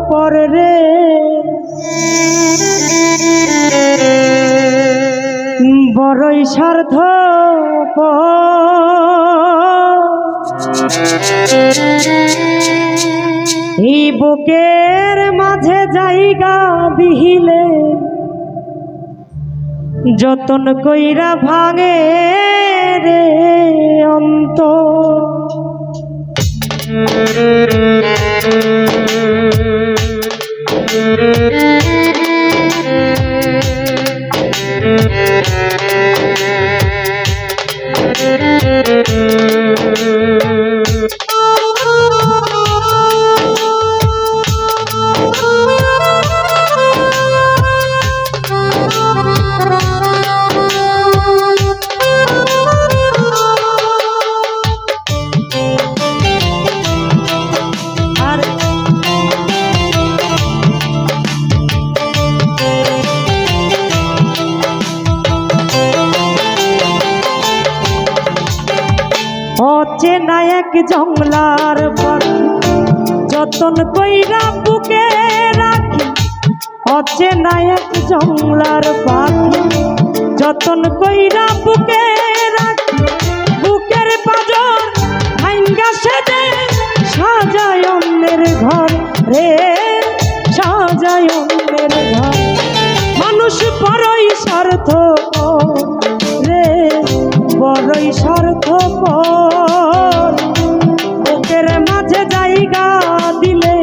পর রে বড়ই স্বার্থপর এই বুকের মাঝে জায়গা দিলে যতন কইরা ভাঙে রে অন্ত অচেনা এক জংলার পাখি যতন কইরা বুকে রাখি অচেনা এক জংলার পাখি যতন কইরা বুকে রাখি বুকের পাজর ভাঙ্গা সেজে সাজায় অন্যের ঘর রে সাজায় অন্যের ঘর মানুষ বড়ই স্বার্থপর রে বড়ই স্বার্থপর বুকের মাঝে জায়গা দিলে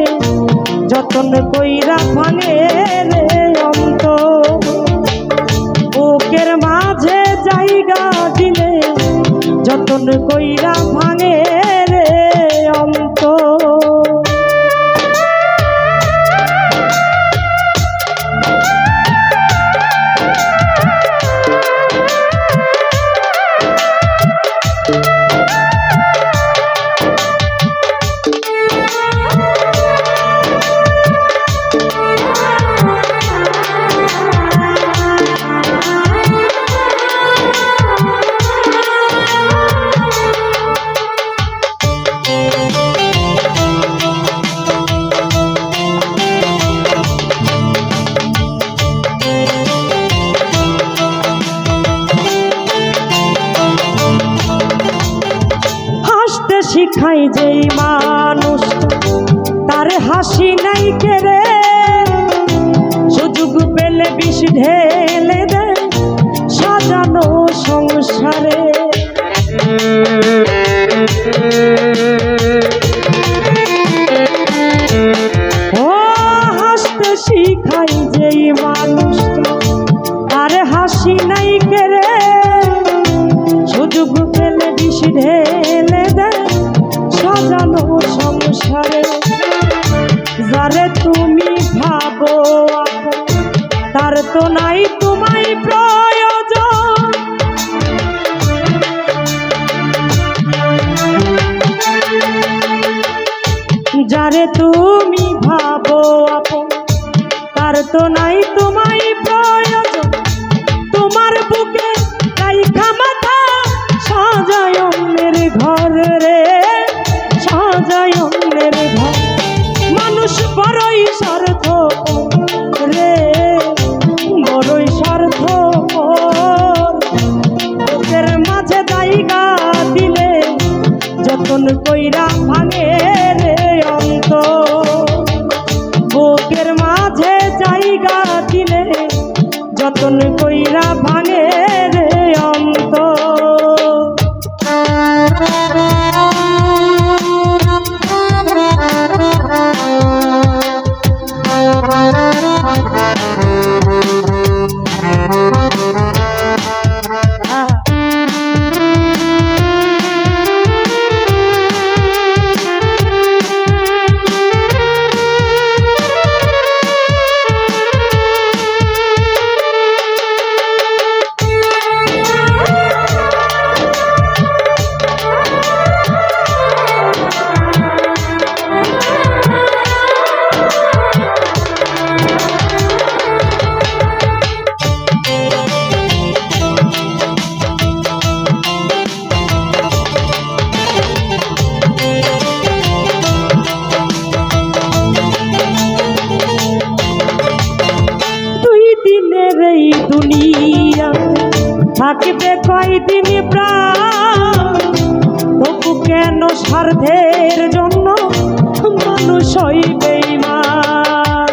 যতন কইরা ভাঙে রে অন্ত বুকের মাঝে জায়গা দিলে যতন কইরা ভাঙে রে অন্ত শিখাই যেই মানুষ তার হাসি নাই কেড়ে সুযোগ পেলে বিষ ঢেলে দেয় সাজানো সংসারে ও হাসতে শিখাই যেই মানুষ তার হাসি নাই কেড়ে সুযোগ পেলে বিষ ঢেলে দেয় সাজানো সংসারে যারে তুমি ভাবো তার তো নাই তোমায় প্রয়োজন যারে তুমি ভাবো আপন তার তো নাই তোমায় প্রয়োজন তোমার বুকে রাইখা মাথা সাজায় অন্যের ঘর রে সাজায় অন্যের ঘর মানুষ বড়ই স্বার্থপর রে বড়ই স্বার্থপর বুকের মাঝে জায়গা দিলে যতন কইরা ভাঙে রে অন্ত বুকের মাঝে জায়গা দিলে যতন কইরা ভাঙে রে অন্ত থাকবে কয়দিন প্রাণ তবু কেন স্বার্থের জন্য মানুষ হইবে বেঈমান।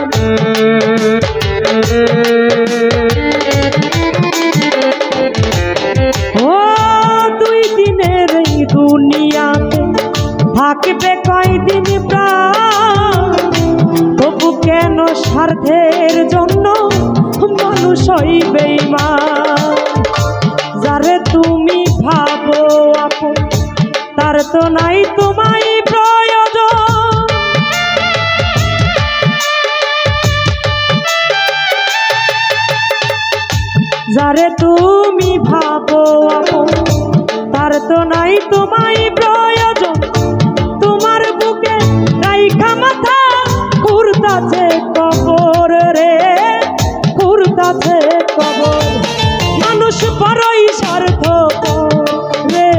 ও দুই দিনের এই দুনিয়াতে থাকবে কয়দিন প্রাণ তবু কেন স্বার্থের জন্য মানুষ হইবে বেঈমান। যারে তুমি ভাবো আপন তার তো নাই তোমায় প্রয়োজন। যারে তুমি ভাবো আপন তার তো নাই তোমায় প্রয়োজন। তোমার বুকে রাইখা মাথা ঘুরতাছে কবর রে, ঘুরতাছে কবর। মানুষ বড়ই স্বার্থপর রে,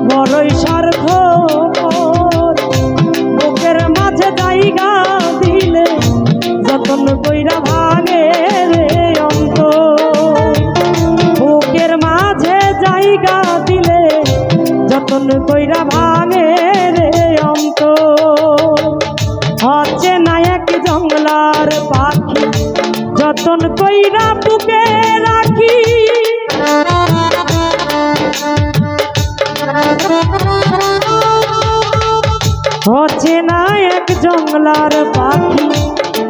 বড়ই স্বার্থপর। বুকের মাঝে জায়গা দিলে যতন কইরা ভাঙে রে অন্তর। বুকের মাঝে জায়গা দিলে যতন কইরা ভাঙে রে অন্তর। হচ্ছে না এক জঙ্গলার পাখি যতন কইরা বুকে রাখি। হচ্ছে না এক জঙ্গলার পাখি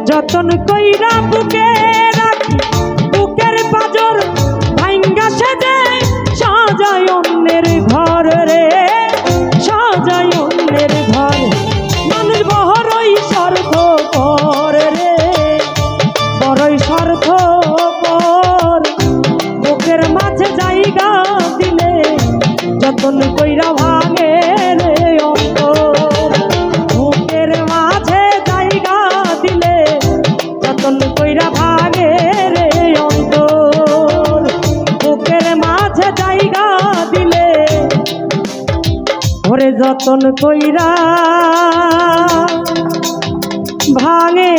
যতন কইরা বুকে রাখি। বুকের পাজর ভাঙ্গা সেজে সাজায় অন্যের ঘর রে, সাজায় অন্যের ঘর। মানুষ বড়ই স্বার্থপর রে, বড়ই স্বার্থপর। বুকের মাঝে জায়গা দিলে যতন কইরা ভাঙে রে অন্তর। বুকের মাঝে জায়গা দিলে যতন কইরা ভাঙে রে অন্তর। বুকের মাঝে জায়গা দিলে ওরে যতন কইরা ভাঙে